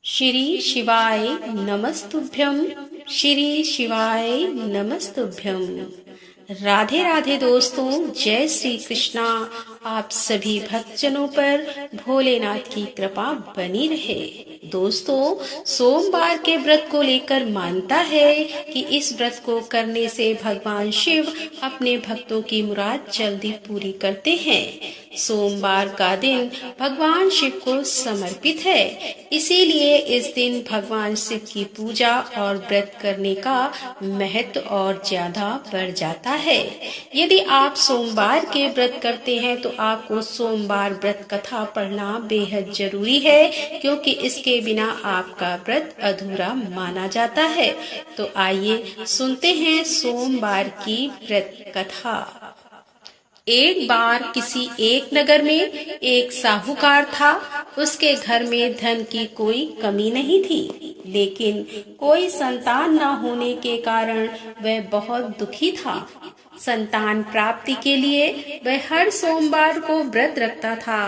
श्री शिवाय नमस्तुभ्यं। श्री शिवाय नमस्तुभ्यं। राधे राधे दोस्तों, जय श्री कृष्णा। आप सभी भक्तजनों पर भोलेनाथ की कृपा बनी रहे। दोस्तों, सोमवार के व्रत को लेकर मानता है कि इस व्रत को करने से भगवान शिव अपने भक्तों की मुराद जल्दी पूरी करते हैं। सोमवार का दिन भगवान शिव को समर्पित है, इसीलिए इस दिन भगवान शिव की पूजा और व्रत करने का महत्व और ज्यादा बढ़ जाता है। यदि आप सोमवार के व्रत करते हैं तो आपको सोमवार व्रत कथा पढ़ना बेहद जरूरी है, क्योंकि इसके बिना आपका व्रत अधूरा माना जाता है। तो आइए सुनते हैं सोमवार की व्रत कथा। एक बार किसी एक नगर में एक साहूकार था। उसके घर में धन की कोई कमी नहीं थी, लेकिन कोई संतान न होने के कारण वह बहुत दुखी था। संतान प्राप्ति के लिए वह हर सोमवार को व्रत रखता था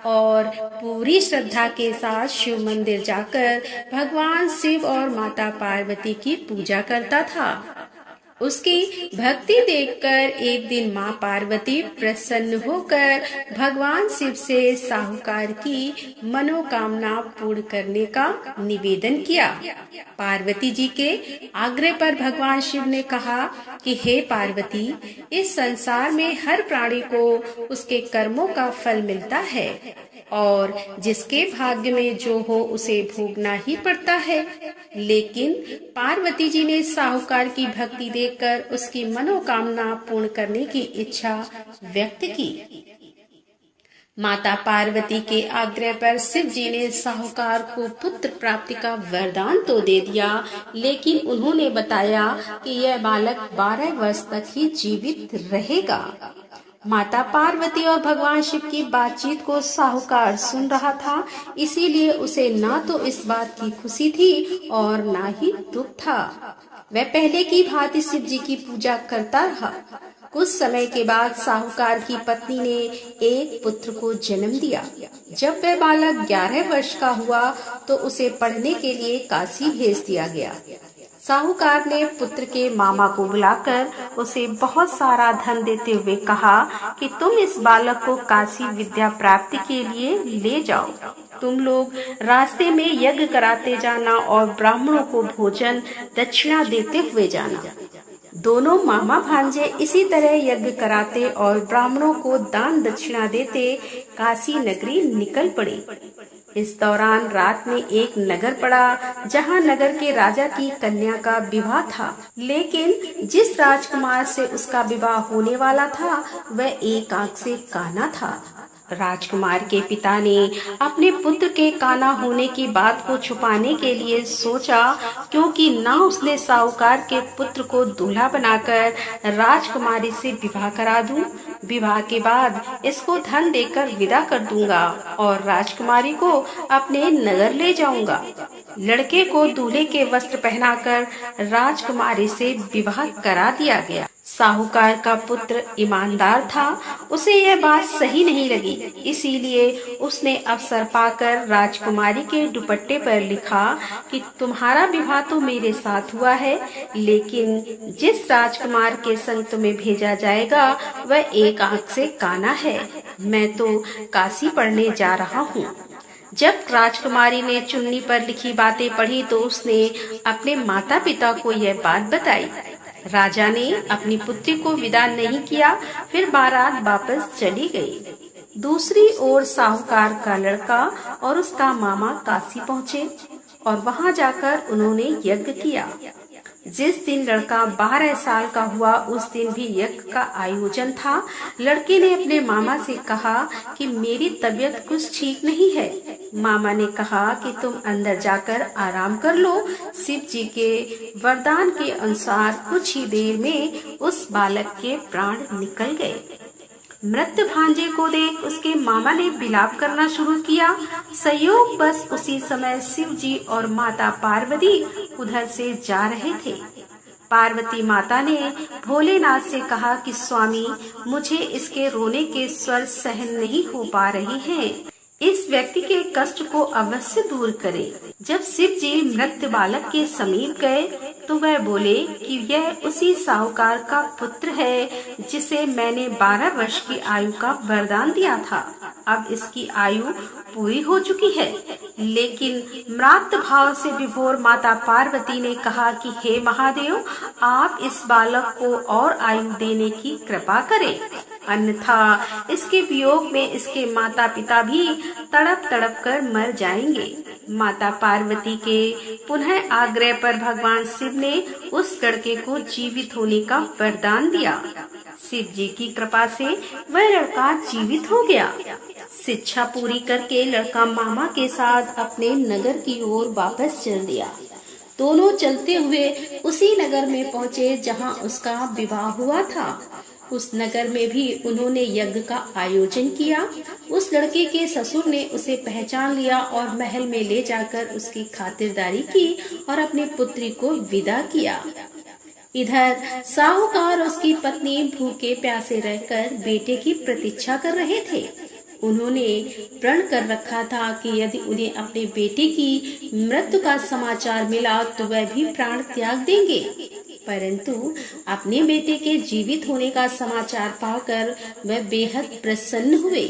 और पूरी श्रद्धा के साथ शिव मंदिर जाकर भगवान शिव और माता पार्वती की पूजा करता था। उसकी भक्ति देखकर एक दिन माँ पार्वती प्रसन्न होकर भगवान शिव से साहूकार की मनोकामना पूर्ण करने का निवेदन किया। पार्वती जी के आग्रह पर भगवान शिव ने कहा कि हे पार्वती, इस संसार में हर प्राणी को उसके कर्मों का फल मिलता है और जिसके भाग्य में जो हो उसे भोगना ही पड़ता है। लेकिन पार्वती जी ने साहूकार की भक्ति देखकर उसकी मनोकामना पूर्ण करने की इच्छा व्यक्त की। माता पार्वती के आग्रह पर शिव जी ने साहूकार को पुत्र प्राप्ति का वरदान तो दे दिया, लेकिन उन्होंने बताया कि यह बालक 12 वर्ष तक ही जीवित रहेगा। माता पार्वती और भगवान शिव की बातचीत को साहूकार सुन रहा था, इसीलिए उसे ना तो इस बात की खुशी थी और ना ही दुख था। वह पहले की भांति शिव जी की पूजा करता रहा। कुछ समय के बाद साहूकार की पत्नी ने एक पुत्र को जन्म दिया। जब वह बालक 11 वर्ष का हुआ तो उसे पढ़ने के लिए काशी भेज दिया गया। साहूकार ने पुत्र के मामा को बुलाकर उसे बहुत सारा धन देते हुए कहा कि तुम इस बालक को काशी विद्या प्राप्ति के लिए ले जाओ। तुम लोग रास्ते में यज्ञ कराते जाना और ब्राह्मणों को भोजन दक्षिणा देते हुए जाना। दोनों मामा भांजे इसी तरह यज्ञ कराते और ब्राह्मणों को दान दक्षिणा देते काशी नगरी निकल पड़े। इस दौरान रात में एक नगर पड़ा, जहां नगर के राजा की कन्या का विवाह था। लेकिन जिस राजकुमार से उसका विवाह होने वाला था वह एक आंख से काना था। राजकुमार के पिता ने अपने पुत्र के काना होने की बात को छुपाने के लिए सोचा, क्योंकि ना उसने साहूकार के पुत्र को दूल्हा बनाकर राजकुमारी से विवाह करा दूं, विवाह के बाद इसको धन देकर विदा कर दूंगा और राजकुमारी को अपने नगर ले जाऊंगा। लड़के को दूल्हे के वस्त्र पहनाकर राजकुमारी से विवाह करा दिया गया। साहूकार का पुत्र ईमानदार था, उसे यह बात सही नहीं लगी, इसीलिए उसने अवसर पाकर राजकुमारी के दुपट्टे पर लिखा कि तुम्हारा विवाह तो मेरे साथ हुआ है, लेकिन जिस राजकुमार के संग तुम्हें भेजा जाएगा वह एक आंख से काना है। मैं तो काशी पढ़ने जा रहा हूँ। जब राजकुमारी ने चुन्नी पर लिखी बातें पढ़ी तो उसने अपने माता पिता को यह बात बताई। राजा ने अपनी पुत्री को विदा नहीं किया, फिर बारात वापस चली गई। दूसरी ओर साहूकार का लड़का और उसका मामा काशी पहुँचे और वहां जाकर उन्होंने यज्ञ किया। जिस दिन लड़का 12 साल का हुआ उस दिन भी यज्ञ का आयोजन था। लड़के ने अपने मामा से कहा कि मेरी तबीयत कुछ ठीक नहीं है। मामा ने कहा कि तुम अंदर जाकर आराम कर लो। शिव जी के वरदान के अनुसार कुछ ही देर में उस बालक के प्राण निकल गए। मृत भांजे को देख उसके मामा ने विलाप करना शुरू किया। संयोग बस उसी समय शिव जी और माता पार्वती उधर से जा रहे थे। पार्वती माता ने भोलेनाथ से कहा कि स्वामी, मुझे इसके रोने के स्वर सहन नहीं हो पा रहे हैं, इस व्यक्ति के कष्ट को अवश्य दूर करे। जब शिव जी मृत बालक के समीप गए तो वह बोले कि यह उसी साहूकार का पुत्र है जिसे मैंने 12 वर्ष की आयु का वरदान दिया था। अब इसकी आयु पूरी हो चुकी है। लेकिन म्रात भाव से विभोर माता पार्वती ने कहा कि हे महादेव, आप इस बालक को और आयु देने की कृपा करें, अन्यथा इसके वियोग में इसके माता पिता भी तड़प तड़प कर मर जाएंगे। माता पार्वती के पुनः आग्रह पर भगवान शिव ने उस लड़के को जीवित होने का वरदान दिया। शिव जी की कृपा से वह लड़का जीवित हो गया। शिक्षा पूरी करके लड़का मामा के साथ अपने नगर की ओर वापस चल दिया। दोनों चलते हुए उसी नगर में पहुँचे जहाँ उसका विवाह हुआ था। उस नगर में भी उन्होंने यज्ञ का आयोजन किया। उस लड़के के ससुर ने उसे पहचान लिया और महल में ले जाकर उसकी खातिरदारी की और अपनी पुत्री को विदा किया। इधर साहूकार और उसकी पत्नी भूखे प्यासे रहकर बेटे की प्रतीक्षा कर रहे थे। उन्होंने प्रण कर रखा था कि यदि उन्हें अपने बेटे की मृत्यु का समाचार मिला तो वह भी प्राण त्याग देंगे। परंतु अपने बेटे के जीवित होने का समाचार पाकर वह बेहद प्रसन्न हुए।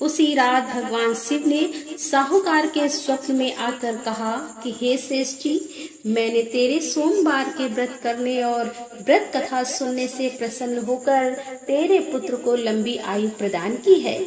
उसी रात भगवान शिव ने साहूकार के स्वप्न में आकर कहा कि हे श्रेष्ठ जी, मैंने तेरे सोमवार के व्रत करने और व्रत कथा सुनने से प्रसन्न होकर तेरे पुत्र को लंबी आयु प्रदान की है।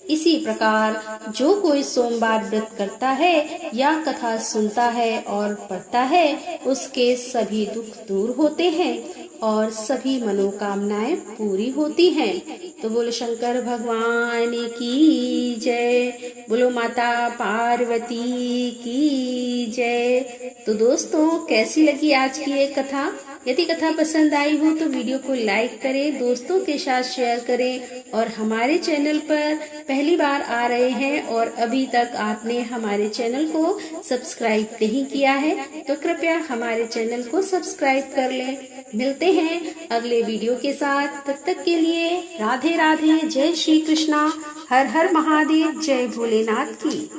इसी प्रकार जो कोई सोमवार व्रत करता है या कथा सुनता है और पढ़ता है, उसके सभी दुख दूर होते हैं और सभी मनोकामनाएं पूरी होती हैं। तो बोलो शंकर भगवान की जय, बोलो माता पार्वती की जय। तो दोस्तों, कैसी लगी आज की ये कथा? यदि कथा पसंद आई हो तो वीडियो को लाइक करें, दोस्तों के साथ शेयर करें और हमारे चैनल पर पहली बार आ रहे हैं और अभी तक आपने हमारे चैनल को सब्सक्राइब नहीं किया है तो कृपया हमारे चैनल को सब्सक्राइब कर लें। मिलते हैं अगले वीडियो के साथ। तब तक के लिए राधे राधे, जय श्री कृष्णा, हर हर महादेव, जय भोलेनाथ की।